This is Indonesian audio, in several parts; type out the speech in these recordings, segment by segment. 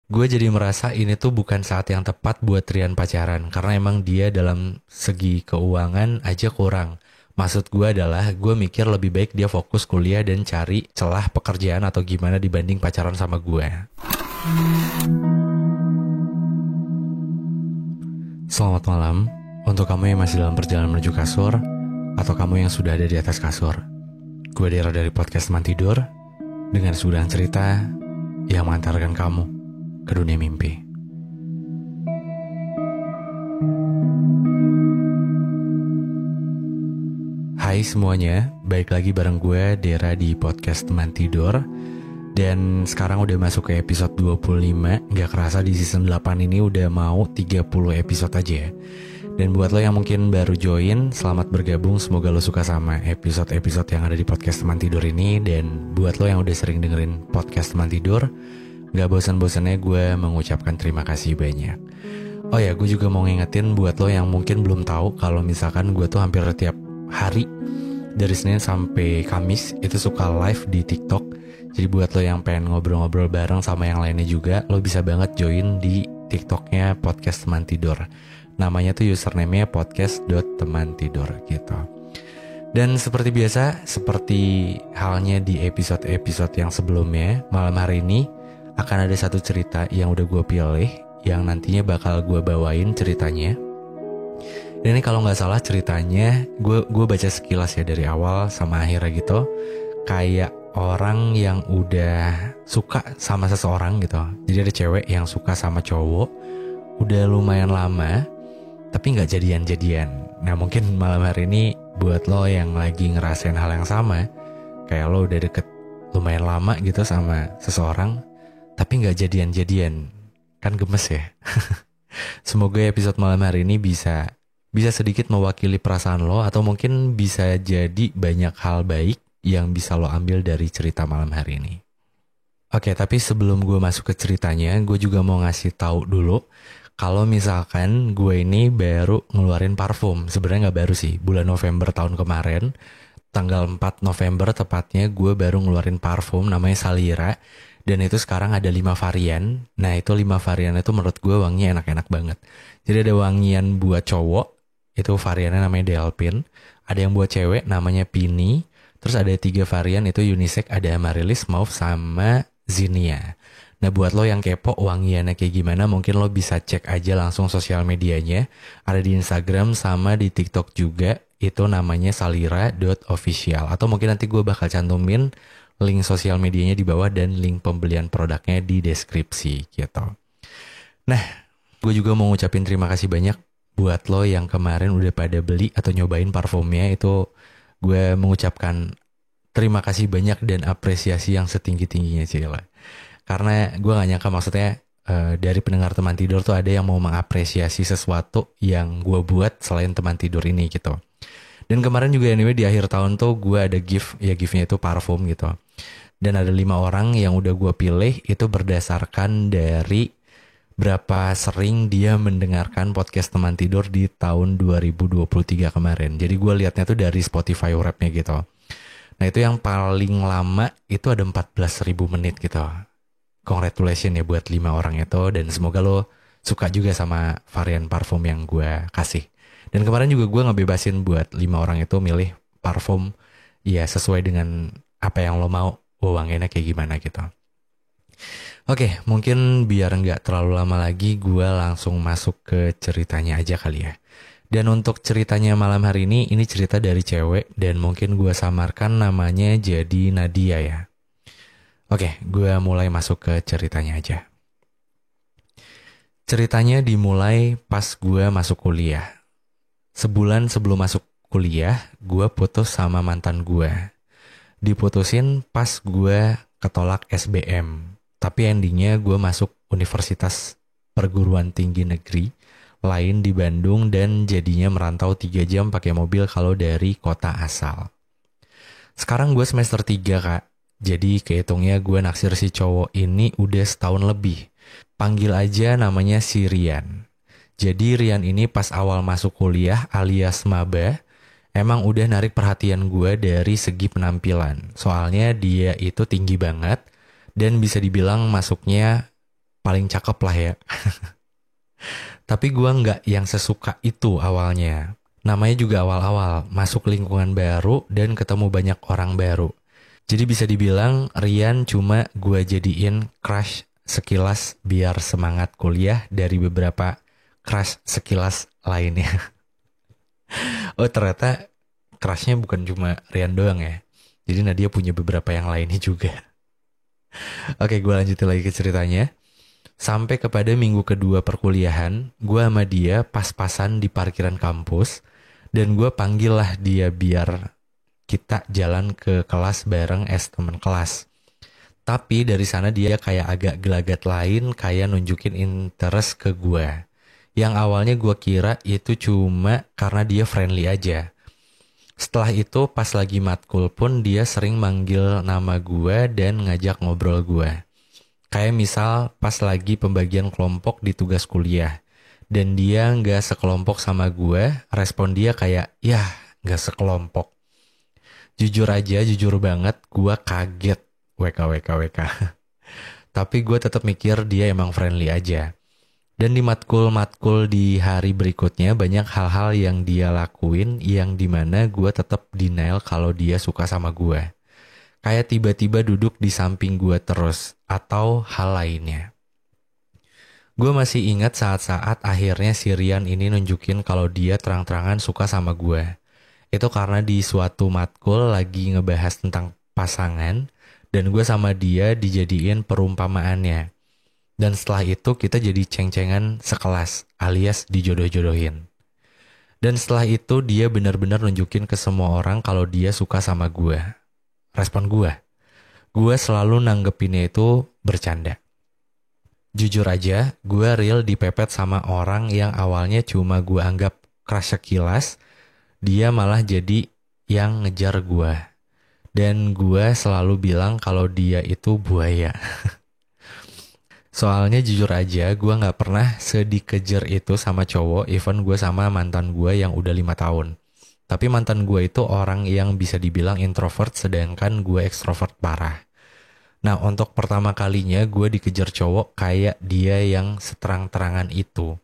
gue jadi merasa ini tuh bukan saat yang tepat buat Rian pacaran karena emang dia dalam segi keuangan aja kurang. Maksud gue adalah gue mikir lebih baik dia fokus kuliah dan cari celah pekerjaan atau gimana dibanding pacaran sama gue. Selamat malam untuk kamu yang masih dalam perjalanan menuju kasur atau kamu yang sudah ada di atas kasur. Gue Dera dari podcast Teman Tidur dengan sudahan cerita yang mengantarkan kamu ke dunia mimpi. Hai semuanya, balik lagi bareng gue Dera di podcast Teman Tidur. Dan sekarang udah masuk ke episode 25. Gak kerasa di season 8 ini udah mau 30 episode aja ya. Dan buat lo yang mungkin baru join, selamat bergabung. Semoga lo suka sama episode-episode yang ada di podcast Teman Tidur ini. Dan buat lo yang udah sering dengerin podcast Teman Tidur, gak bosan-bosannya gue mengucapkan terima kasih banyak. Oh ya, gue juga mau ngingetin buat lo yang mungkin belum tahu kalau misalkan gue tuh hampir tiap hari dari Senin sampai Kamis itu suka live di TikTok. Jadi buat lo yang pengen ngobrol-ngobrol bareng sama yang lainnya juga, lo bisa banget join di TikToknya Podcast Teman Tidur. Namanya tuh username-nya podcast.temantidur gitu. Dan seperti biasa, seperti halnya di episode-episode yang sebelumnya, malam hari ini akan ada satu cerita yang udah gue pilih, yang nantinya bakal gue bawain ceritanya. Dan ini kalau nggak salah ceritanya, gue baca sekilas ya dari awal sama akhirnya gitu, kayak orang yang udah suka sama seseorang gitu. Jadi ada cewek yang suka sama cowok udah lumayan lama tapi gak jadian-jadian. Nah mungkin malam hari ini buat lo yang lagi ngerasain hal yang sama, kayak lo udah deket lumayan lama gitu sama seseorang tapi gak jadian-jadian, kan gemes ya. Semoga episode malam hari ini bisa sedikit mewakili perasaan lo, atau mungkin bisa jadi banyak hal baik yang bisa lo ambil dari cerita malam hari ini. Oke, tapi sebelum gue masuk ke ceritanya, gue juga mau ngasih tahu dulu kalau misalkan gue ini baru ngeluarin parfum. Sebenarnya nggak baru sih, bulan November tahun kemarin, tanggal 4 November tepatnya, gue baru ngeluarin parfum namanya Salira. Dan itu sekarang ada 5 varian. Nah itu 5 varian itu menurut gue wanginya enak-enak banget. Jadi ada wangian buat cowok, itu variannya namanya Delpin. Ada yang buat cewek namanya Pini. Terus ada 3 varian itu unisex, ada Amaryllis, Mauve, sama Zinnia. Nah buat lo yang kepo wangiannya kayak gimana, mungkin lo bisa cek aja langsung sosial medianya. Ada di Instagram sama di TikTok juga, itu namanya salira.official. Atau mungkin nanti gue bakal cantumin link sosial medianya di bawah dan link pembelian produknya di deskripsi gitu. Nah, gue juga mau ngucapin terima kasih banyak buat lo yang kemarin udah pada beli atau nyobain parfumnya. Itu gue mengucapkan terima kasih banyak dan apresiasi yang setinggi-tingginya Cila. Karena gue gak nyangka, maksudnya dari pendengar Teman Tidur tuh ada yang mau mengapresiasi sesuatu yang gue buat selain Teman Tidur ini gitu. Dan kemarin juga anyway di akhir tahun tuh gue ada gift, ya giftnya itu parfum gitu. Dan ada 5 orang yang udah gue pilih itu berdasarkan dari berapa sering dia mendengarkan podcast Teman Tidur di tahun 2023 kemarin. Jadi gue liatnya tuh dari Spotify Wrap-nya gitu. Nah itu yang paling lama itu ada 14.000 menit gitu. Congratulations ya buat 5 orang itu. Dan semoga lo suka juga sama varian parfum yang gue kasih. Dan kemarin juga gue ngebebasin buat 5 orang itu milih parfum ya sesuai dengan apa yang lo mau, wanginya kayak gimana gitu. Oke, mungkin biar nggak terlalu lama lagi, gue langsung masuk ke ceritanya aja kali ya. Dan untuk ceritanya malam hari ini cerita dari cewek, dan mungkin gue samarkan namanya jadi Nadia ya. Oke, gue mulai masuk ke ceritanya aja. Ceritanya dimulai pas gue masuk kuliah. Sebulan sebelum masuk kuliah, gue putus sama mantan gue. Diputusin pas gue ketolak SBM. Tapi endingnya gue masuk universitas perguruan tinggi negeri lain di Bandung dan jadinya merantau 3 jam pakai mobil kalau dari kota asal. Sekarang gue semester 3 kak. Jadi kehitungnya gue naksir si cowok ini udah setahun lebih. Panggil aja namanya si Rian. Jadi Rian ini pas awal masuk kuliah alias maba, emang udah narik perhatian gue dari segi penampilan. Soalnya dia itu tinggi banget dan bisa dibilang masuknya paling cakep lah ya. Tapi gue nggak yang sesuka itu awalnya. Namanya juga awal-awal, masuk lingkungan baru dan ketemu banyak orang baru. Jadi bisa dibilang Rian cuma gue jadiin crush sekilas biar semangat kuliah dari beberapa crush sekilas lainnya. Oh ternyata crushnya bukan cuma Rian doang ya. Jadi Nadia punya beberapa yang lainnya juga. Oke, gue lanjutin lagi ke ceritanya. Sampai kepada minggu kedua perkuliahan, gue sama dia pas-pasan di parkiran kampus. Dan gue panggil lah dia biar kita jalan ke kelas bareng temen kelas. Tapi dari sana dia kayak agak gelagat lain, kayak nunjukin interest ke gue. Yang awalnya gue kira itu cuma karena dia friendly aja. Setelah itu pas lagi matkul pun dia sering manggil nama gue dan ngajak ngobrol gue. Kayak misal pas lagi pembagian kelompok di tugas kuliah. Dan dia gak sekelompok sama gue, respon dia kayak, yah gak sekelompok. Jujur aja, jujur banget, gue kaget. WK. Tapi gue tetap mikir dia emang friendly aja. Dan di matkul-matkul di hari berikutnya banyak hal-hal yang dia lakuin yang dimana gue tetap denial kalau dia suka sama gue. Kayak tiba-tiba duduk di samping gue terus atau hal lainnya. Gue masih ingat saat-saat akhirnya si Rian ini nunjukin kalau dia terang-terangan suka sama gue. Itu karena di suatu matkul lagi ngebahas tentang pasangan dan gue sama dia dijadiin perumpamaannya. Dan setelah itu kita jadi ceng-cengan sekelas alias dijodoh-jodohin. Dan setelah itu dia benar-benar nunjukin ke semua orang kalau dia suka sama gue. Respon gue selalu nanggepinnya itu bercanda. Jujur aja, gue real dipepet sama orang yang awalnya cuma gue anggap crush sekilas, dia malah jadi yang ngejar gue. Dan gue selalu bilang kalau dia itu buaya. Soalnya jujur aja gue gak pernah sedikejar itu sama cowok, even gue sama mantan gue yang udah 5 tahun. Tapi mantan gue itu orang yang bisa dibilang introvert sedangkan gue ekstrovert parah. Nah untuk pertama kalinya gue dikejar cowok kayak dia yang seterang-terangan itu.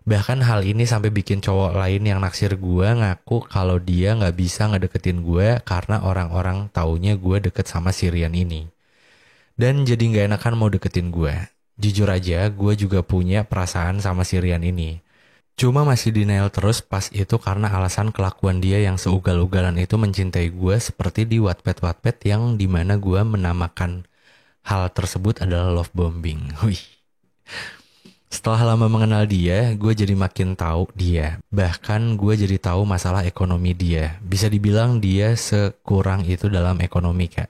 Bahkan hal ini sampai bikin cowok lain yang naksir gue ngaku kalau dia gak bisa ngedeketin gue karena orang-orang taunya gue deket sama si Rian ini. Dan jadi gak enakan mau deketin gue. Jujur aja gue juga punya perasaan sama si Rian ini. Cuma masih denial terus pas itu karena alasan kelakuan dia yang seugal-ugalan itu mencintai gue seperti di Wattpad yang dimana gue menamakan hal tersebut adalah love bombing. Wih. Setelah lama mengenal dia, gue jadi makin tahu dia. Bahkan gue jadi tahu masalah ekonomi dia. Bisa dibilang dia sekurang itu dalam ekonomi kak.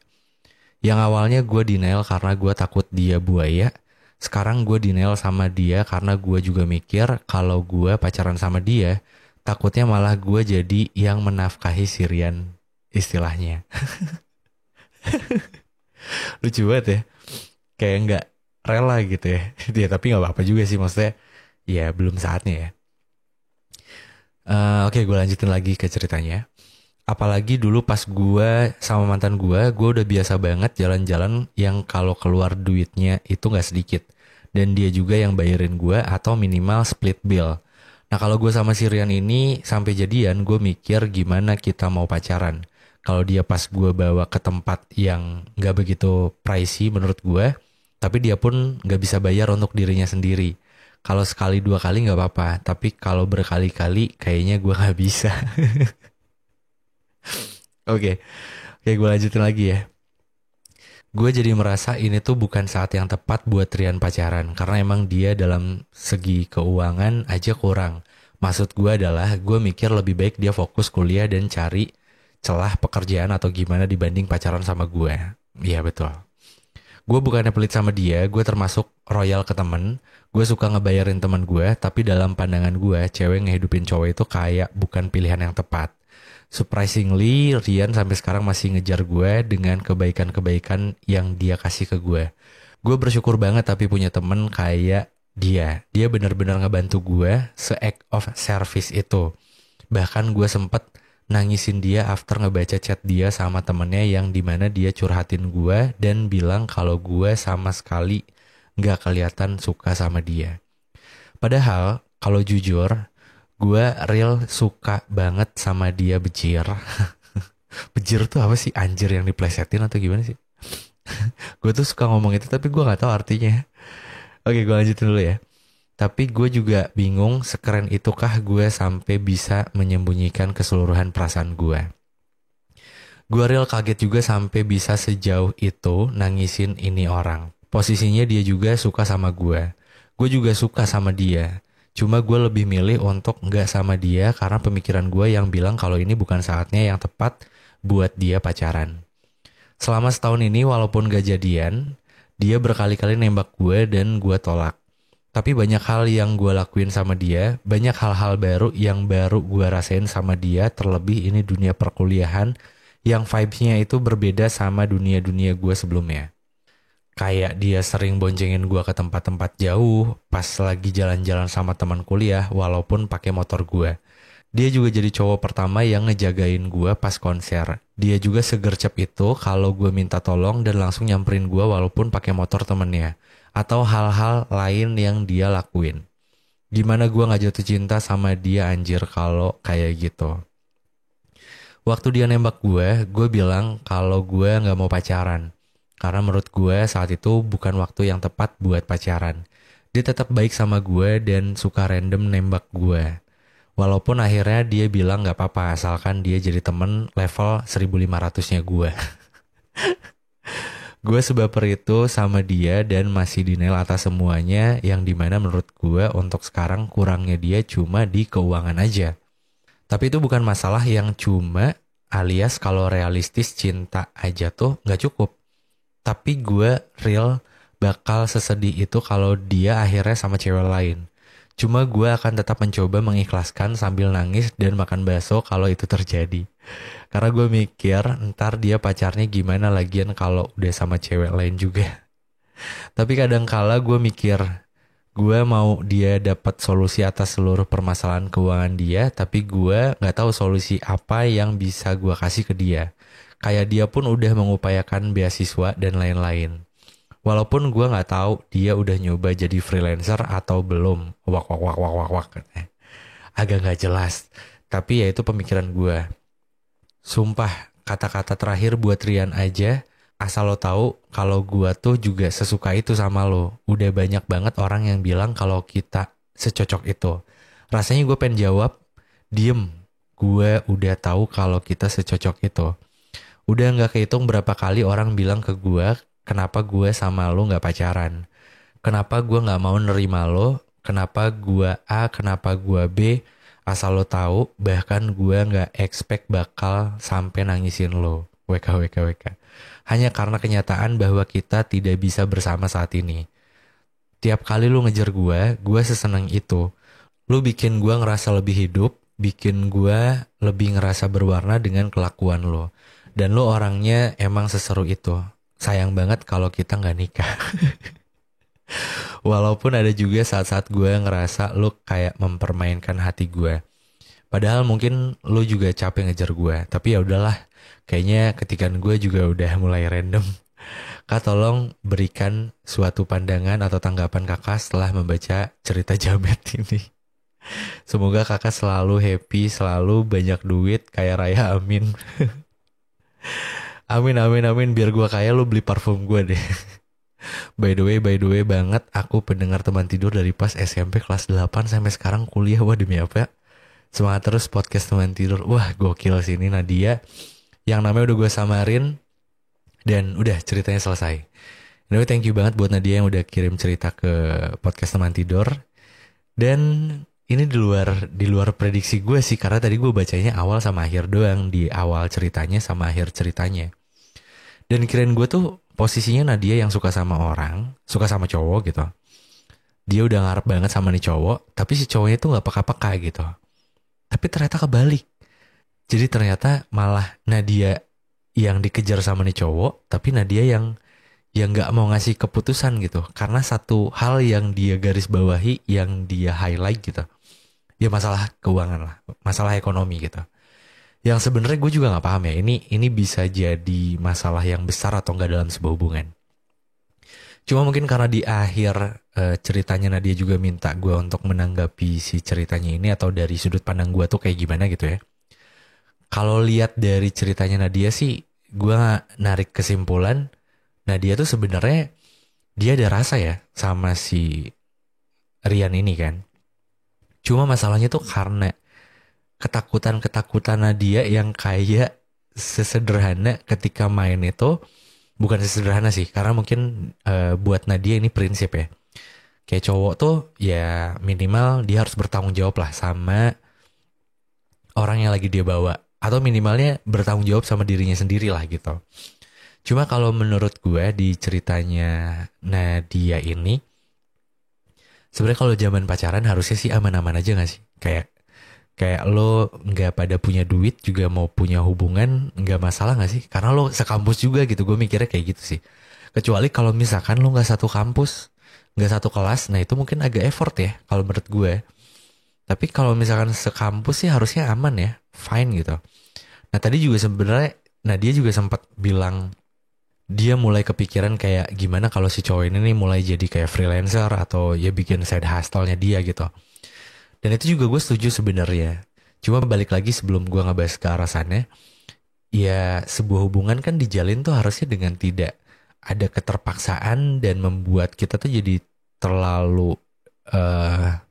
Yang awalnya gue denial karena gue takut dia buaya. Sekarang gue denial sama dia karena gue juga mikir kalau gue pacaran sama dia, takutnya malah gue jadi yang menafkahi si Rian istilahnya. Lucu banget ya. Kayak gak rela gitu ya. Ya tapi gak apa-apa juga sih, maksudnya ya belum saatnya ya. Oke, gue lanjutin lagi ke ceritanya. Apalagi dulu pas gue sama mantan gue udah biasa banget jalan-jalan yang kalau keluar duitnya itu gak sedikit. Dan dia juga yang bayarin gue atau minimal split bill. Nah kalau gue sama si Rian ini sampai jadian gue mikir gimana kita mau pacaran. Kalau dia pas gue bawa ke tempat yang gak begitu pricey menurut gue, tapi dia pun gak bisa bayar untuk dirinya sendiri. Kalau sekali 2 kali gak apa-apa, tapi kalau berkali-kali kayaknya gue gak bisa. Oke, gue lanjutin lagi ya. Gue jadi merasa ini tuh bukan saat yang tepat buat Rian pacaran. Karena emang dia dalam segi keuangan aja kurang. Maksud gue adalah gue mikir lebih baik dia fokus kuliah dan cari celah pekerjaan atau gimana dibanding pacaran sama gue. Iya betul. Gue bukannya pelit sama dia, gue termasuk royal ke temen. Gue suka ngebayarin temen gue, tapi dalam pandangan gue, cewek ngehidupin cowok itu kayak bukan pilihan yang tepat. Surprisingly, Rian sampai sekarang masih ngejar gue dengan kebaikan-kebaikan yang dia kasih ke gue. Gue bersyukur banget tapi punya temen kayak dia. Dia benar-benar ngebantu gue se-act of service itu. Bahkan gue sempet nangisin dia after ngebaca chat dia sama temennya yang dimana dia curhatin gue dan bilang kalau gue sama sekali nggak kelihatan suka sama dia. Padahal kalau jujur, gue real suka banget sama dia Bejir. Bejir tuh apa sih, anjir yang diplesetin atau gimana sih? Gue tuh suka ngomong itu tapi gue nggak tahu artinya. Oke, gue lanjutin dulu ya. Tapi gue juga bingung sekeren itukah gue sampai bisa menyembunyikan keseluruhan perasaan gue. Gue real kaget juga sampai bisa sejauh itu nangisin ini orang. Posisinya dia juga suka sama gue. Gue juga suka sama dia. Cuma gue lebih milih untuk nggak sama dia karena pemikiran gue yang bilang kalau ini bukan saatnya yang tepat buat dia pacaran. Selama setahun ini walaupun gak jadian, dia berkali-kali nembak gue dan gue tolak. Tapi banyak hal yang gue lakuin sama dia, banyak hal-hal baru yang baru gue rasain sama dia, terlebih ini dunia perkuliahan yang vibes-nya itu berbeda sama dunia-dunia gue sebelumnya. Kayak dia sering boncengin gue ke tempat-tempat jauh pas lagi jalan-jalan sama teman kuliah walaupun pakai motor gue. Dia juga jadi cowok pertama yang ngejagain gue pas konser. Dia juga segercep itu kalau gue minta tolong dan langsung nyamperin gue walaupun pakai motor temennya. Atau hal-hal lain yang dia lakuin. Gimana gue gak jatuh cinta sama dia anjir kalau kayak gitu. Waktu dia nembak gue bilang kalau gue gak mau pacaran. Karena menurut gue saat itu bukan waktu yang tepat buat pacaran. Dia tetap baik sama gue dan suka random nembak gue. Walaupun akhirnya dia bilang gak apa-apa asalkan dia jadi temen level 1500-nya gue. Gue sebaper itu sama dia dan masih denial atas semuanya yang dimana menurut gue untuk sekarang kurangnya dia cuma di keuangan aja. Tapi itu bukan masalah yang cuma alias kalau realistis cinta aja tuh gak cukup. Tapi gue real bakal sesedih itu kalau dia akhirnya sama cewek lain. Cuma gue akan tetap mencoba mengikhlaskan sambil nangis dan makan bakso kalau itu terjadi. Karena gue mikir ntar dia pacarnya gimana lagian kalau udah sama cewek lain juga. Tapi kadang kala gue mikir gue mau dia dapat solusi atas seluruh permasalahan keuangan dia, tapi gue gak tahu solusi apa yang bisa gue kasih ke dia. Kayak dia pun udah mengupayakan beasiswa dan lain-lain. Walaupun gue gak tahu dia udah nyoba jadi freelancer atau belum. Wak. Agak gak jelas. Tapi ya itu pemikiran gue. Sumpah, kata-kata terakhir buat Rian aja. Asal lo tahu kalau gue tuh juga sesuka itu sama lo. Udah banyak banget orang yang bilang kalau kita secocok itu. Rasanya gue pengen jawab, diem. Gue udah tahu kalau kita secocok itu. Udah gak kehitung berapa kali orang bilang ke gue, kenapa gue sama lo gak pacaran? Kenapa gue gak mau nerima lo? Kenapa gue A? Kenapa gue B? Asal lo tahu, bahkan gue gak expect bakal sampai nangisin lo. WK. Hanya karena kenyataan bahwa kita tidak bisa bersama saat ini. Tiap kali lo ngejar gue seseneng itu. Lo bikin gue ngerasa lebih hidup, bikin gue lebih ngerasa berwarna dengan kelakuan lo. Dan lo orangnya emang seseru itu. Sayang banget kalau kita gak nikah. Walaupun ada juga saat-saat gue ngerasa lo kayak mempermainkan hati gue. Padahal mungkin lo juga capek ngejar gue. Tapi ya udahlah. Kayaknya ketikan gue juga udah mulai random. Kak tolong berikan suatu pandangan atau tanggapan kakak setelah membaca cerita jamet ini. Semoga kakak selalu happy, selalu banyak duit kayak Raya, amin. Amin, biar gue kaya lu beli parfum gue deh. By the way banget, aku pendengar teman tidur dari pas SMP kelas 8 sampai sekarang kuliah. Wah demi apa ya? Semangat terus podcast teman tidur. Wah gokil sih ini Nadia, yang namanya udah gue samarin. Dan udah ceritanya selesai. Anyway, thank you banget buat Nadia yang udah kirim cerita ke podcast teman tidur. Dan ini di luar prediksi gue sih, karena tadi gue bacanya awal sama akhir doang, di awal ceritanya sama akhir ceritanya. Dan kirain gue tuh posisinya Nadia yang suka sama orang, suka sama cowok gitu. Dia udah ngarep banget sama nih cowok, tapi si cowoknya tuh gak peka-peka gitu. Tapi ternyata kebalik. Jadi ternyata malah Nadia yang dikejar sama nih cowok, tapi Nadia yang gak mau ngasih keputusan gitu. Karena satu hal yang dia garis bawahi, yang dia highlight gitu. Ya masalah keuangan lah, masalah ekonomi gitu. Yang sebenarnya gue juga gak paham ya, ini bisa jadi masalah yang besar atau enggak dalam sebuah hubungan. Cuma mungkin karena di akhir ceritanya Nadia juga minta gue untuk menanggapi si ceritanya ini atau dari sudut pandang gue tuh kayak gimana gitu ya. Kalau lihat dari ceritanya Nadia sih, gue narik kesimpulan Nadia tuh sebenarnya dia ada rasa ya sama si Rian ini kan. Cuma masalahnya tuh karena ketakutan-ketakutan Nadia yang kayak sesederhana ketika main itu, bukan sesederhana sih, karena mungkin buat Nadia ini prinsip ya. Kayak cowok tuh ya minimal dia harus bertanggung jawab lah sama orang yang lagi dia bawa. Atau minimalnya bertanggung jawab sama dirinya sendiri lah gitu. Cuma kalau menurut gue di ceritanya Nadia ini, sebenarnya kalau zaman pacaran harusnya sih aman-aman aja gak sih? Kayak kayak lo nggak pada punya duit juga mau punya hubungan nggak masalah nggak sih? Karena lo sekampus juga gitu. Gue mikirnya kayak gitu sih. Kecuali kalau misalkan lo nggak satu kampus, nggak satu kelas, nah itu mungkin agak effort ya kalau menurut gue. Tapi kalau misalkan sekampus sih harusnya aman ya, fine gitu. Nah tadi juga sebenarnya, nah dia juga sempat bilang dia mulai kepikiran kayak gimana kalau si cowok ini nih mulai jadi kayak freelancer atau ya bikin side hustle-nya dia gitu. Dan itu juga gue setuju sebenarnya. Cuma balik lagi sebelum gue ngebahas ke arah sana, ya sebuah hubungan kan dijalin tuh harusnya dengan tidak ada keterpaksaan dan membuat kita tuh jadi terlalu eh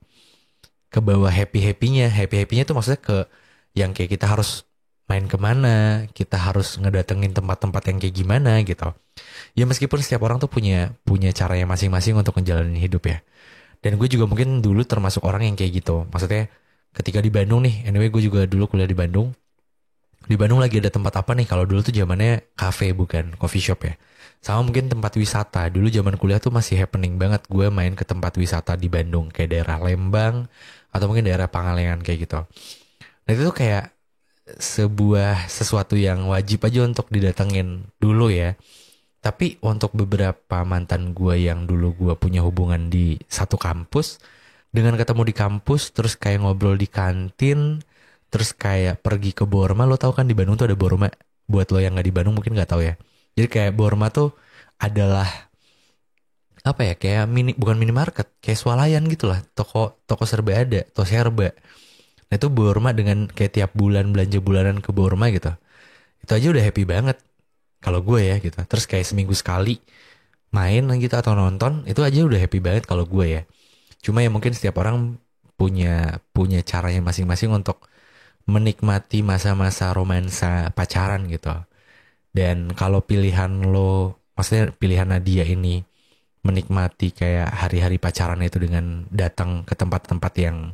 ke bawah happy happynya tuh maksudnya ke yang kayak kita harus main kemana, kita harus ngedatengin tempat-tempat yang kayak gimana gitu. Ya meskipun setiap orang tuh punya punya caranya masing-masing untuk ngejalanin hidup ya. Dan gue juga mungkin dulu termasuk orang yang kayak gitu. Maksudnya ketika di Bandung nih, anyway gue juga dulu kuliah di Bandung. Di Bandung lagi ada tempat apa nih? Kalau dulu tuh zamannya cafe bukan coffee shop ya. Sama mungkin tempat wisata. Dulu zaman kuliah tuh masih happening banget gue main ke tempat wisata di Bandung. Kayak daerah Lembang atau mungkin daerah Pangalengan kayak gitu. Nah itu tuh kayak sebuah sesuatu yang wajib aja untuk didatengin dulu ya. Tapi untuk beberapa mantan gue yang dulu gue punya hubungan di satu kampus, dengan ketemu di kampus, terus kayak ngobrol di kantin, terus kayak pergi ke Borma, lo tau kan di Bandung tuh ada Borma. Buat lo yang nggak di Bandung mungkin nggak tahu ya. Jadi kayak Borma tuh adalah apa ya, kayak mini, bukan minimarket, kayak swalayan gitu lah, toko toko serba ada, toko serba. Nah itu Borma dengan kayak tiap bulan belanja bulanan ke Borma gitu. Itu aja udah happy banget kalau gue ya gitu. Terus kayak seminggu sekali main gitu atau nonton, itu aja udah happy banget kalau gue ya. Cuma ya mungkin setiap orang punya punya caranya masing-masing untuk menikmati masa-masa romansa pacaran gitu. Dan kalau pilihan lo, maksudnya pilihan Nadia ini menikmati kayak hari-hari pacaran itu dengan datang ke tempat-tempat yang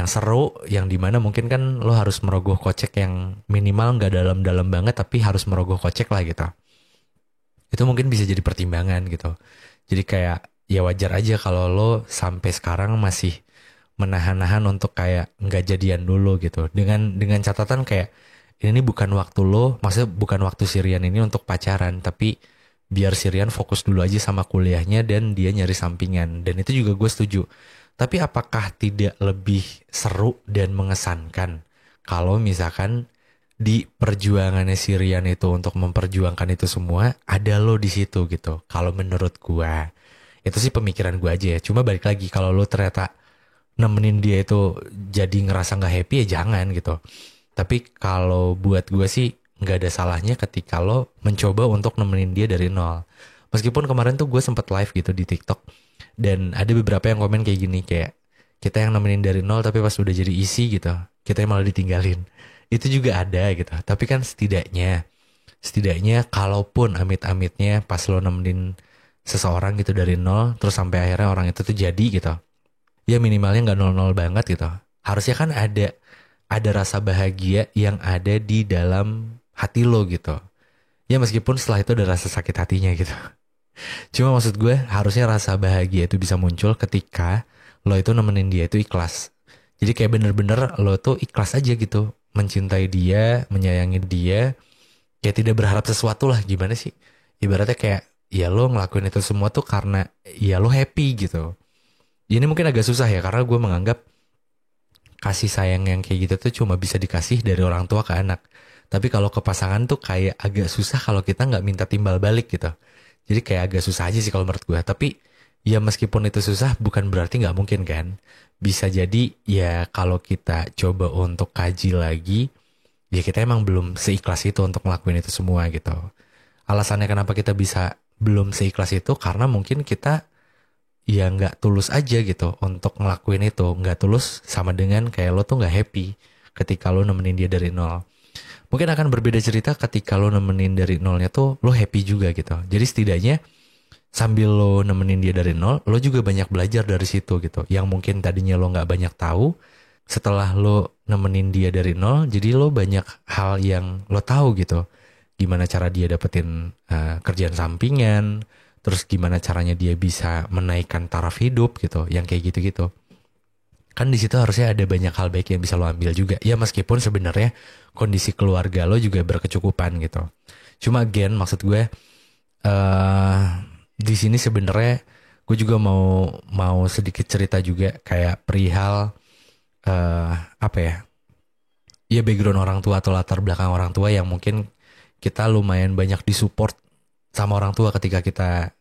seru, yang dimana mungkin kan lo harus merogoh kocek yang minimal nggak dalam-dalam banget, tapi harus merogoh kocek lah gitu. Itu mungkin bisa jadi pertimbangan gitu. Jadi kayak ya wajar aja kalau lo sampai sekarang masih menahan-nahan untuk kayak nggak jadian dulu gitu. Dengan catatan kayak ini bukan waktu lo, maksudnya bukan waktu Sirian ini untuk pacaran, tapi biar Sirian fokus dulu aja sama kuliahnya dan dia nyari sampingan. Dan itu juga gue setuju. Tapi apakah tidak lebih seru dan mengesankan kalau misalkan di perjuangannya Sirian itu untuk memperjuangkan itu semua ada lo di situ gitu. Kalau menurut gua itu sih pemikiran gua aja ya. Cuma balik lagi kalau lo ternyata nemenin dia itu jadi ngerasa nggak happy ya jangan gitu. Tapi kalau buat gua sih nggak ada salahnya ketika lo mencoba untuk nemenin dia dari nol. Meskipun kemarin tuh gue sempet live gitu di TikTok dan ada beberapa yang komen kayak gini kayak kita yang nemenin dari nol tapi pas udah jadi isi gitu kita yang malah ditinggalin. Itu juga ada gitu. Tapi kan setidaknya kalaupun amit-amitnya pas lo nemenin seseorang gitu dari nol terus sampai akhirnya orang itu tuh jadi gitu. Ya minimalnya nggak nol-nol banget gitu. Harusnya kan ada rasa bahagia yang ada di dalam hati lo gitu. Ya meskipun setelah itu ada rasa sakit hatinya gitu. Cuma maksud gue harusnya rasa bahagia itu bisa muncul ketika lo itu nemenin dia itu ikhlas. Jadi kayak bener-bener lo tuh ikhlas aja gitu. Mencintai dia, menyayangi dia. Kayak tidak berharap sesuatu lah, gimana sih? Ibaratnya kayak ya lo ngelakuin itu semua tuh karena ya lo happy gitu. Ini mungkin agak susah ya karena gue menganggap kasih sayang yang kayak gitu tuh cuma bisa dikasih dari orang tua ke anak. Tapi kalau ke pasangan tuh kayak agak susah kalau kita nggak minta timbal balik gitu. Jadi kayak agak susah aja sih kalau menurut gue. Tapi ya meskipun itu susah bukan berarti nggak mungkin kan. Bisa jadi ya kalau kita coba untuk kaji lagi, ya kita emang belum seikhlas itu untuk ngelakuin itu semua gitu. Alasannya kenapa kita bisa belum seikhlas itu karena mungkin kita ya nggak tulus aja gitu untuk ngelakuin itu. Nggak tulus sama dengan kayak lo tuh nggak happy ketika lo nemenin dia dari nol. Mungkin akan berbeda cerita ketika lo nemenin dari nolnya tuh lo happy juga gitu. Jadi setidaknya sambil lo nemenin dia dari nol, lo juga banyak belajar dari situ gitu. Yang mungkin tadinya lo nggak banyak tahu, setelah lo nemenin dia dari nol, jadi lo banyak hal yang lo tahu gitu. Gimana cara dia dapetin kerjaan sampingan, terus gimana caranya dia bisa menaikkan taraf hidup gitu, yang kayak gitu-gitu. Kan di situ harusnya ada banyak hal baik yang bisa lo ambil juga. Ya meskipun sebenarnya kondisi keluarga lo juga berkecukupan gitu. Cuma again maksud gue di sini sebenarnya gue juga mau sedikit cerita juga kayak perihal apa ya? Ya background orang tua atau latar belakang orang tua yang mungkin kita lumayan banyak disupport sama orang tua ketika kita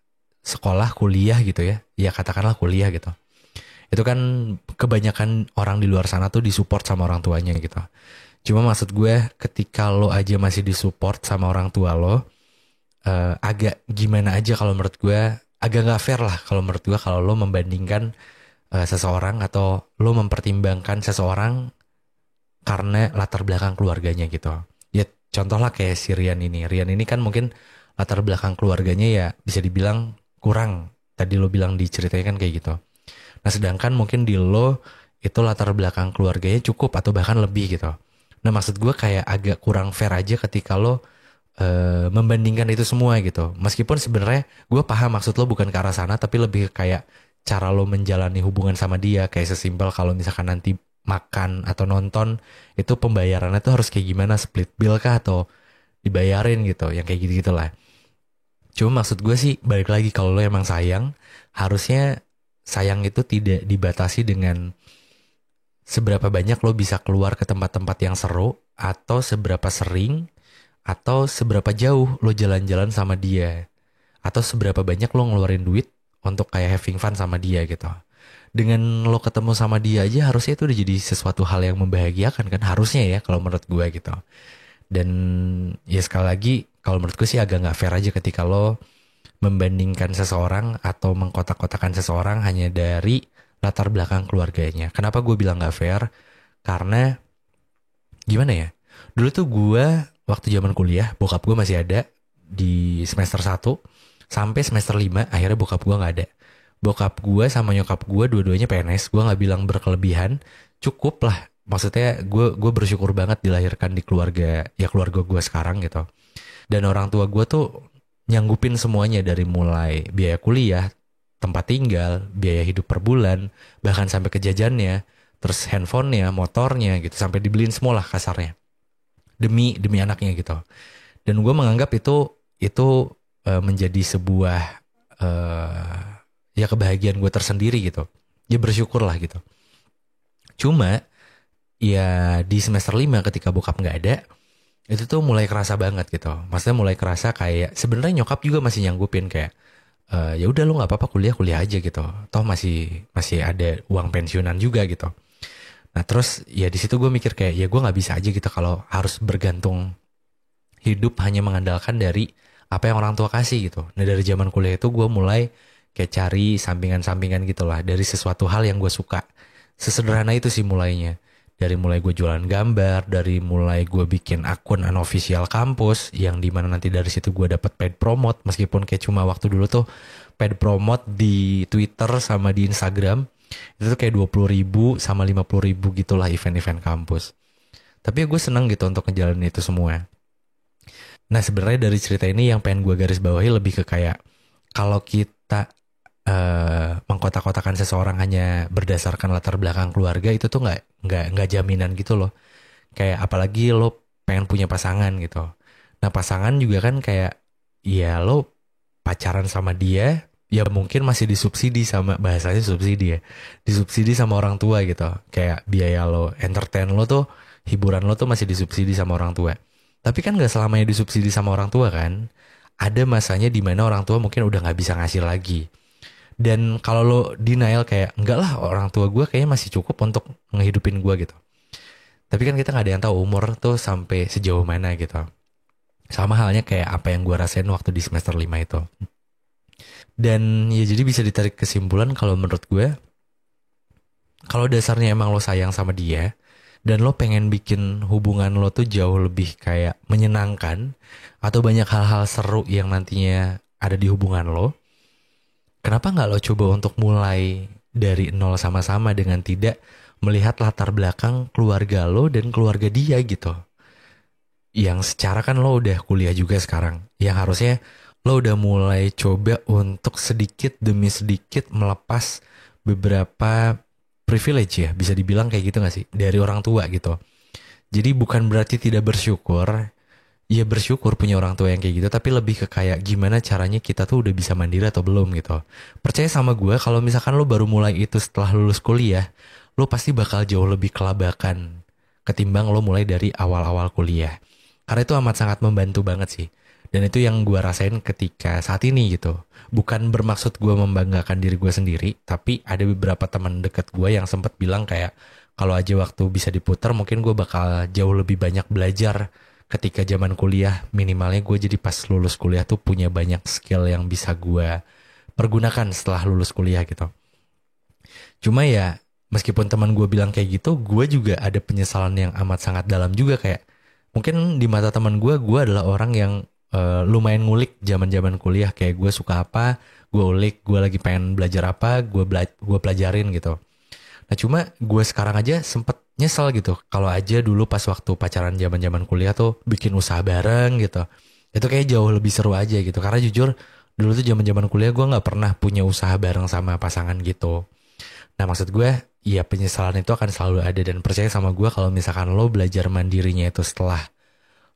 sekolah, kuliah gitu ya. Ya katakanlah kuliah gitu. Itu kan kebanyakan orang di luar sana tuh disupport sama orang tuanya gitu. Cuma maksud gue ketika lo aja masih disupport sama orang tua lo, agak gimana aja kalau menurut gue, agak gak fair lah kalau menurut gue kalau lo membandingkan seseorang atau lo mempertimbangkan seseorang karena latar belakang keluarganya gitu. Ya contoh lah kayak si Rian ini. Rian ini kan mungkin latar belakang keluarganya ya bisa dibilang kurang. Tadi lo bilang di ceritanya kan kayak gitu. Nah sedangkan mungkin di lo itu latar belakang keluarganya cukup atau bahkan lebih gitu. Nah maksud gue kayak agak kurang fair aja ketika lo membandingkan itu semua gitu. Meskipun sebenarnya gue paham maksud lo bukan ke arah sana, tapi lebih kayak cara lo menjalani hubungan sama dia. Kayak sesimpel kalau misalkan nanti makan atau nonton, itu pembayarannya tuh harus kayak gimana, split bill kah atau dibayarin gitu, yang kayak gitu-gitu lah. Cuma maksud gue sih balik lagi kalau lo emang sayang, harusnya sayang itu tidak dibatasi dengan seberapa banyak lo bisa keluar ke tempat-tempat yang seru, atau seberapa sering, atau seberapa jauh lo jalan-jalan sama dia, atau seberapa banyak lo ngeluarin duit untuk kayak having fun sama dia gitu. Dengan lo ketemu sama dia aja harusnya itu udah jadi sesuatu hal yang membahagiakan kan, harusnya ya kalau menurut gue gitu. Dan ya sekali lagi kalau menurut gue sih agak gak fair aja ketika lo membandingkan seseorang atau mengkotak-kotakan seseorang hanya dari latar belakang keluarganya. Kenapa gue bilang gak fair? Karena gimana ya, dulu tuh gue waktu zaman kuliah, bokap gue masih ada di semester 1 sampai semester 5, akhirnya bokap gue gak ada. Bokap gue sama nyokap gue dua-duanya PNS. Gue gak bilang berkelebihan, cukup lah. Maksudnya gue bersyukur banget dilahirkan di keluarga, ya keluarga gue sekarang gitu. Dan orang tua gue tuh nyanggupin semuanya dari mulai biaya kuliah, tempat tinggal, biaya hidup per bulan, bahkan sampai ke jajannya, terus handphonenya, motornya gitu, sampai dibeliin semua lah kasarnya. Demi anaknya gitu. Dan gue menganggap itu menjadi sebuah ya kebahagiaan gue tersendiri gitu. Ya bersyukur lah gitu. Cuma ya di semester 5 ketika bokap nggak ada, itu tuh mulai kerasa banget gitu. Maksudnya mulai kerasa kayak sebenarnya nyokap juga masih nyanggupin kayak ya udah lu nggak apa-apa kuliah aja gitu. Toh masih ada uang pensiunan juga gitu. Nah terus ya di situ gue mikir kayak ya gue nggak bisa aja gitu kalau harus bergantung hidup hanya mengandalkan dari apa yang orang tua kasih gitu. Nah dari zaman kuliah itu gue mulai kayak cari sampingan-sampingan gitu lah dari sesuatu hal yang gue suka. Sesederhana itu sih mulainya. Dari mulai gue jualan gambar, dari mulai gue bikin akun unofficial kampus, yang dimana nanti dari situ gue dapat paid promote, meskipun kayak cuma waktu dulu tuh paid promote di Twitter sama di Instagram, itu tuh kayak 20.000 sama 50.000 gitulah event-event kampus. Tapi ya gue seneng gitu untuk ngejalanin itu semua. Nah sebenarnya dari cerita ini yang pengen gue garis bawahi lebih ke kayak, kalau kita mengkotak-kotakan seseorang hanya berdasarkan latar belakang keluarga, itu tuh nggak jaminan gitu loh. Kayak apalagi lo pengen punya pasangan gitu. Nah pasangan juga kan kayak ya lo pacaran sama dia, ya mungkin masih disubsidi sama, bahasanya subsidi ya, disubsidi sama orang tua gitu. Kayak biaya lo, entertain lo tuh, hiburan lo tuh masih disubsidi sama orang tua. Tapi kan nggak selamanya disubsidi sama orang tua kan. ada masanya dimana orang tua mungkin udah gak bisa ngasih lagi. Dan kalau lo denial kayak, enggak lah orang tua gue kayaknya masih cukup untuk ngehidupin gue gitu. Tapi kan kita gak ada yang tahu umur tuh sampai sejauh mana gitu. Sama halnya kayak apa yang gue rasain waktu di semester 5 itu. Dan ya jadi bisa ditarik kesimpulan kalau menurut gue, kalau dasarnya emang lo sayang sama dia, dan lo pengen bikin hubungan lo tuh jauh lebih kayak menyenangkan, atau banyak hal-hal seru yang nantinya ada di hubungan lo, kenapa nggak lo coba untuk mulai dari nol sama-sama dengan tidak melihat latar belakang keluarga lo dan keluarga dia gitu. Yang secara kan lo udah kuliah juga sekarang, yang harusnya lo udah mulai coba untuk sedikit demi sedikit melepas beberapa privilege ya, bisa dibilang kayak gitu gak sih, dari orang tua gitu. Jadi bukan berarti tidak bersyukur, ya bersyukur punya orang tua yang kayak gitu, tapi lebih ke kayak gimana caranya kita tuh udah bisa mandiri atau belum gitu. Percaya sama gue, kalau misalkan lo baru mulai itu setelah lulus kuliah, lo pasti bakal jauh lebih kelabakan ketimbang lo mulai dari awal-awal kuliah. Karena itu amat sangat membantu banget sih. Dan itu yang gue rasain ketika saat ini gitu. Bukan bermaksud gue membanggakan diri gue sendiri, tapi ada beberapa teman dekat gue yang sempat bilang kayak, kalau aja waktu bisa diputar mungkin gue bakal jauh lebih banyak belajar ketika zaman kuliah. Minimalnya gue jadi pas lulus kuliah tuh punya banyak skill yang bisa gue pergunakan setelah lulus kuliah gitu. Cuma ya, meskipun teman gue bilang kayak gitu, gue juga ada penyesalan yang amat sangat dalam juga. Kayak mungkin di mata teman gue adalah orang yang lumayan ngulik zaman-zaman kuliah. Kayak gue suka apa, gue ulik, gue lagi pengen belajar apa, gue pelajarin gitu. Nah cuma gue sekarang aja sempet nyesel gitu, kalau aja dulu pas waktu pacaran zaman-zaman kuliah tuh bikin usaha bareng gitu. Itu kayak jauh lebih seru aja gitu. Karena jujur dulu tuh zaman-zaman kuliah gue nggak pernah punya usaha bareng sama pasangan gitu. Nah maksud gue, ya penyesalan itu akan selalu ada. Dan percaya sama gue, kalau misalkan lo belajar mandirinya itu setelah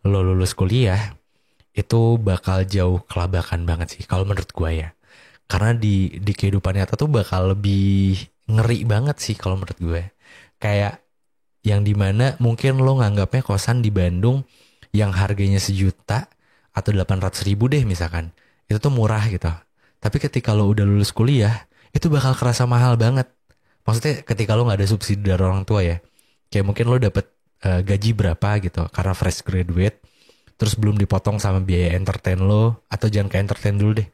lo lulus kuliah, itu bakal jauh kelabakan banget sih kalau menurut gue ya. Karena di kehidupan nyata tuh bakal lebih ngeri banget sih kalau menurut gue. Kayak yang dimana mungkin lo nganggapnya kosan di Bandung yang harganya 1 juta atau 800 ribu deh misalkan, itu tuh murah gitu. Tapi ketika lo udah lulus kuliah, itu bakal kerasa mahal banget. Maksudnya ketika lo gak ada subsidi dari orang tua ya. Kayak mungkin lo dapet gaji berapa gitu karena fresh graduate, terus belum dipotong sama biaya entertain lo, atau jangan ke entertain dulu deh,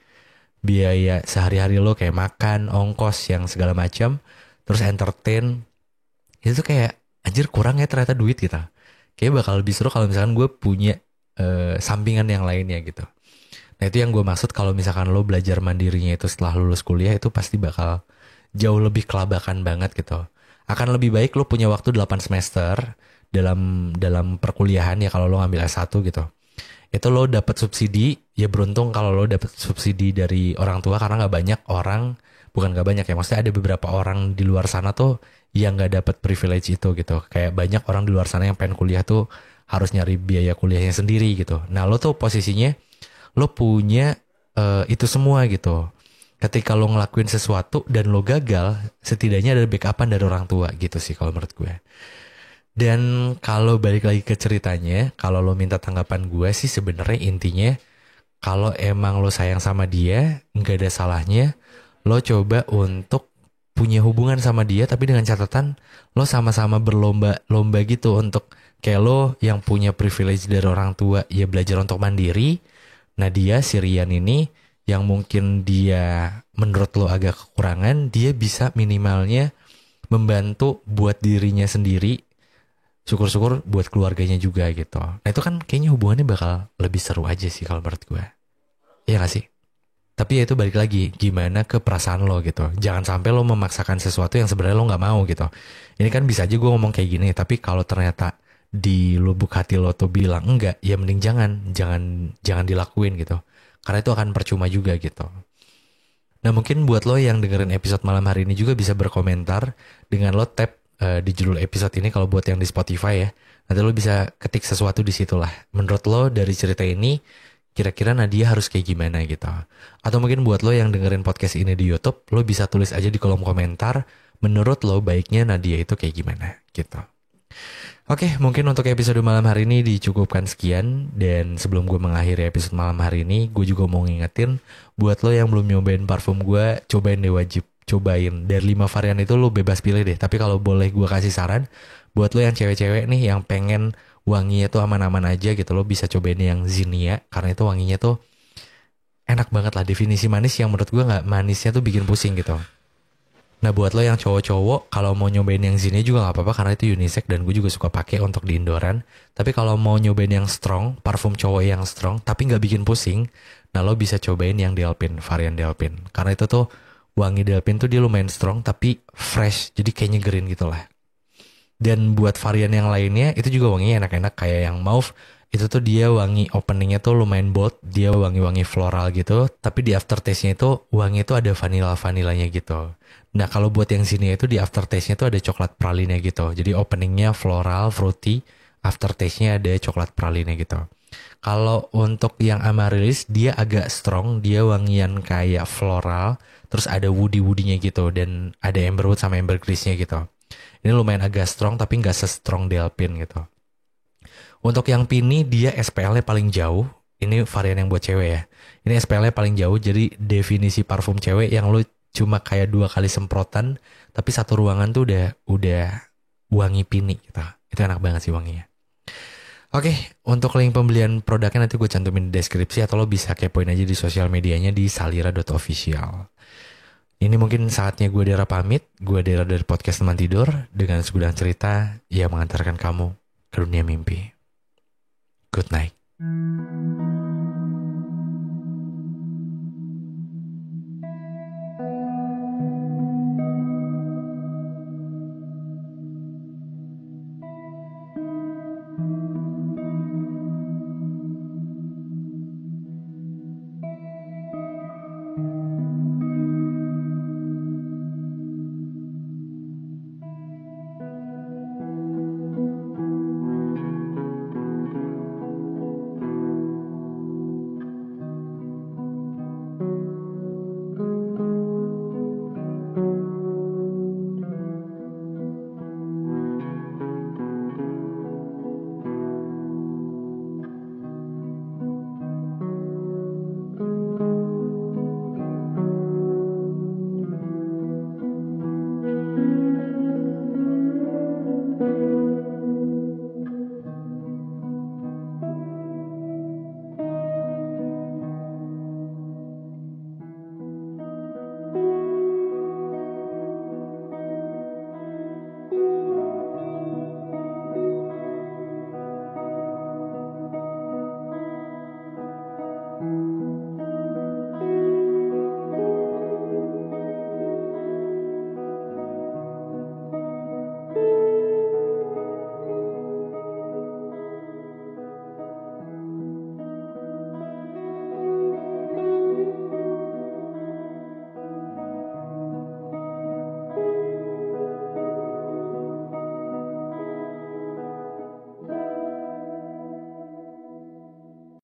biaya sehari-hari lo kayak makan, ongkos yang segala macam, terus entertain, itu tuh kayak anjir kurang ya ternyata duit gitu. Kayak bakal lebih seru kalau misalkan gue punya sampingan yang lainnya gitu. Nah itu yang gue maksud, kalau misalkan lo belajar mandirinya itu setelah lulus kuliah, itu pasti bakal jauh lebih kelabakan banget gitu. Akan lebih baik lo punya waktu 8 semester dalam perkuliahan ya kalau lo ngambil S1 gitu. Itu lo dapet subsidi, ya beruntung kalau lo dapet subsidi dari orang tua, karena nggak banyak orang, bukan nggak banyak ya, maksudnya ada beberapa orang di luar sana tuh yang nggak dapet privilege itu gitu. Kayak banyak orang di luar sana yang pengen kuliah tuh harus nyari biaya kuliahnya sendiri gitu. Nah lo tuh posisinya lo punya itu semua gitu. Ketika lo ngelakuin sesuatu dan lo gagal, setidaknya ada backupan dari orang tua gitu sih kalau menurut gue. Dan kalau balik lagi ke ceritanya, kalau lo minta tanggapan gue sih sebenarnya intinya, kalau emang lo sayang sama dia, nggak ada salahnya lo coba untuk punya hubungan sama dia, tapi dengan catatan lo sama-sama berlomba-lomba gitu untuk kayak lo yang punya privilege dari orang tua, ya belajar untuk mandiri. Nah dia si Rian ini yang mungkin dia menurut lo agak kekurangan, dia bisa minimalnya membantu buat dirinya sendiri, syukur-syukur buat keluarganya juga gitu. Nah itu kan kayaknya hubungannya bakal lebih seru aja sih kalau menurut gue. Iya gak sih? Tapi ya itu balik lagi, gimana ke perasaan lo gitu. Jangan sampai lo memaksakan sesuatu yang sebenarnya lo gak mau gitu. Ini kan bisa aja gue ngomong kayak gini, tapi kalau ternyata di lubuk hati lo tuh bilang enggak, ya mending jangan dilakuin gitu. Karena itu akan percuma juga gitu. Nah mungkin buat lo yang dengerin episode malam hari ini juga bisa berkomentar dengan lo tap di judul episode ini. Kalau buat yang di Spotify ya, nanti lo bisa ketik sesuatu di situ lah. Menurut lo dari cerita ini kira-kira Nadia harus kayak gimana gitu. Atau mungkin buat lo yang dengerin podcast ini di YouTube, lo bisa tulis aja di kolom komentar menurut lo baiknya Nadia itu kayak gimana gitu. Oke, mungkin untuk episode malam hari ini dicukupkan sekian. Dan sebelum gue mengakhiri episode malam hari ini, gue juga mau ngingetin buat lo yang belum nyobain parfum gue, cobain deh, wajib cobain. Dari 5 varian itu lo bebas pilih deh. Tapi kalau boleh gue kasih saran, buat lo yang cewek-cewek nih yang pengen wanginya tuh aman-aman aja gitu, lo bisa cobain yang Zinnia. Karena itu wanginya tuh enak banget lah. Definisi manis yang menurut gue nggak manisnya tuh bikin pusing gitu. Nah buat lo yang cowok-cowok, kalau mau nyobain yang Zinnia juga nggak apa-apa karena itu unisex dan gue juga suka pakai untuk di indoran. Tapi kalau mau nyobain yang strong, parfum cowok yang strong, tapi nggak bikin pusing, nah lo bisa cobain yang Delpin, varian Delpin. Karena itu tuh wangi Delpin tuh dia lumayan strong tapi fresh, jadi kayak nyegerin gitu lah. Dan buat varian yang lainnya itu juga wanginya enak-enak kayak yang Mauve. Itu tuh dia wangi openingnya tuh lumayan bold. Dia wangi-wangi floral gitu. Tapi di aftertaste-nya itu wangi itu ada vanilla-vanilanya gitu. Nah kalau buat yang sini itu di aftertaste-nya tuh ada coklat praline gitu. Jadi openingnya floral, fruity. Aftertaste-nya ada coklat praline gitu. Kalau untuk yang Amaryllis dia agak strong. Dia wangian kayak floral. Terus ada woody-woodinya gitu. Dan ada amberwood sama ambergris-nya gitu. Ini lumayan agak strong tapi nggak se-strong Delpin gitu. Untuk yang Pini dia SPL-nya paling jauh. Ini varian yang buat cewek ya. Ini SPL-nya paling jauh jadi definisi parfum cewek yang lu cuma kayak 2 kali semprotan tapi satu ruangan tuh udah wangi Pini gitu. Itu enak banget sih wanginya. Oke, untuk link pembelian produknya nanti gue cantumin di deskripsi atau lo bisa kepoin aja di sosial medianya di salira.official. Ini mungkin saatnya gue Dera pamit. Gue Dera dari podcast Teman Tidur dengan segudang cerita yang mengantarkan kamu ke dunia mimpi. Good night.